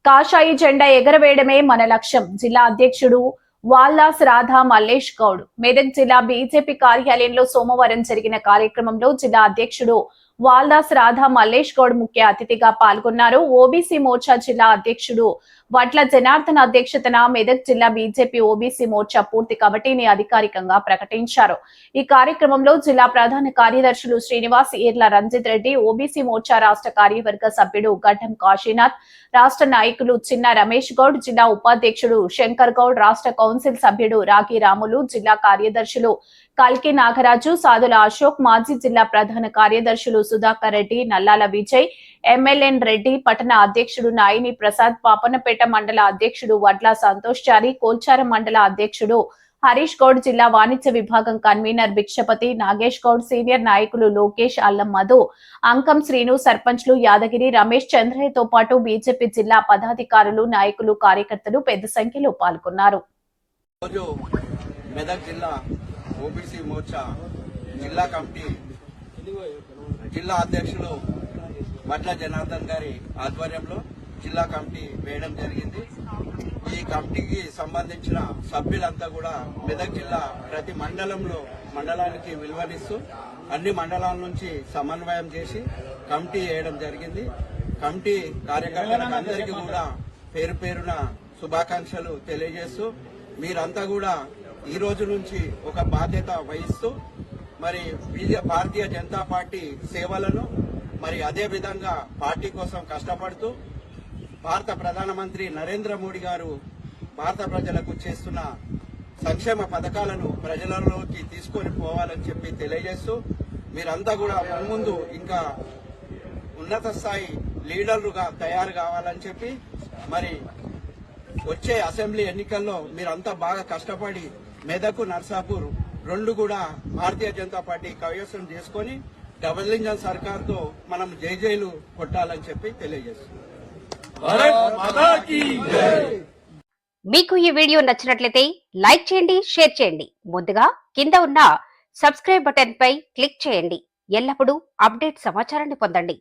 కాషాయి జెండా ఎగరవేయడమే మన లక్ష్యం. జిల్లా అధ్యక్షుడు వాల్దాస్ రాధా మల్లేష్ గౌడ్. మెదక్ జిల్లా బీజేపీ కార్యాలయంలో సోమవారం జరిగిన కార్యక్రమంలో జిల్లా అధ్యక్షుడు వాల్దాస్ రాధా మల్లేష్ గౌడ్ ముఖ్య అతిథిగా పాల్గొన్నారు. ఓబీసీ మోర్చా జిల్లా అధ్యక్షుడు వడ్ల జనార్దన్ అధ్యక్షతన మెదక్ జిల్లా బీజేపీ ఓబీసీ మోర్చా పూర్తి కమిటీని అధికారికంగా ప్రకటించారు. ఈ కార్యక్రమంలో జిల్లా ప్రధాన కార్యదర్శులు శ్రీనివాస్, ఈర్ల రంజిత్ రెడ్డి, ఓబీసీ మోర్చా రాష్ట్ర కార్యవర్గ సభ్యుడు గడ్డం కాశీనాథ్, రాష్ట్ర నాయకులు చిన్న రమేష్ గౌడ్, జిల్లా ఉపాధ్యక్షుడు శంకర్ గౌడ్, రాష్ట్ర కౌన్సిల్ సభ్యుడు రాగి రాములు, జిల్లా కార్యదర్శులు కల్కి నాగరాజు, సాదుల అశోక్, మాజీ జిల్లా ప్రధాన కార్యదర్శులు సుధాకర్ రెడ్డి, నల్లాల విజయ్, ఎంఎల్ఎన్ రెడ్డి, పట్టణ అధ్యక్షుడు నాయిని ప్రసాద్, పాపన్నపేట మండల అధ్యక్షుడు వడ్ల సంతోష్ చారి, కోల్చారం మండల అధ్యక్షుడు హరీష్ గౌడ్, జిల్లా వాణిజ్య విభాగం కన్వీనర్ భిక్షపతి, నాగేష్ గౌడ్, సీనియర్ నాయకులు లోకేష్, అల్లం మధు, అంకం శ్రీను, సర్పంచ్లు యాదగిరి, రమేష్, చంద్రయ్యతో పాటు బీజేపీ జిల్లా పదాధికారులు, నాయకులు, కార్యకర్తలు పెద్ద సంఖ్యలో పాల్గొన్నారు. ఓబీసీ మోర్చా జిల్లా కమిటీ జిల్లా అధ్యక్షులు వడ్ల జనార్దన్ గారి ఆధ్వర్యంలో జిల్లా కమిటీ వేయడం జరిగింది. ఈ కమిటీకి సంబంధించిన సభ్యులంతా కూడా మెదక్ జిల్లా ప్రతి మండలానికి విలువనిస్తూ అన్ని మండలాల నుంచి సమన్వయం చేసి కమిటీ వేయడం జరిగింది. కమిటీ కార్యకర్తలకు అందరికీ కూడా పేరు పేరున శుభాకాంక్షలు తెలియజేస్తూ మీరంతా కూడా ఈ రోజు నుంచి ఒక బాధ్యత వహిస్తూ మరి భారతీయ జనతా పార్టీ సేవలను మరి అదే విధంగా పార్టీ కోసం కష్టపడుతూ భారత ప్రధానమంత్రి నరేంద్ర మోడీ గారు భారత ప్రజలకు చేస్తున్న సంక్షేమ పథకాలను ప్రజలలోకి తీసుకొని పోవాలని చెప్పి తెలియజేస్తూ మీరంతా కూడా ముందు ఇంకా ఉన్నత స్థాయి లీడర్లుగా తయారు కావాలని చెప్పి మరి వచ్చే అసెంబ్లీ ఎన్నికల్లో మీరంతా బాగా కష్టపడి మెదక్, నర్సాపూర్ రెండు కూడా భారతీయ జనతా పార్టీ కైవసం చేసుకుని డబుల్ ఇంజన్ సర్కార్తో మనం జైలు కొట్టాలని చెప్పి తెలియజేస్తున్నాం. మీకు ఈ వీడియో నచ్చినట్లయితే లైక్ చేయండి, షేర్ చేయండి. ముందుగా కింద ఉన్న సబ్స్క్రైబ్ బటన్ పై క్లిక్ చేయండి. ఎల్లప్పుడూ అప్డేట్ సమాచారాన్ని పొందండి.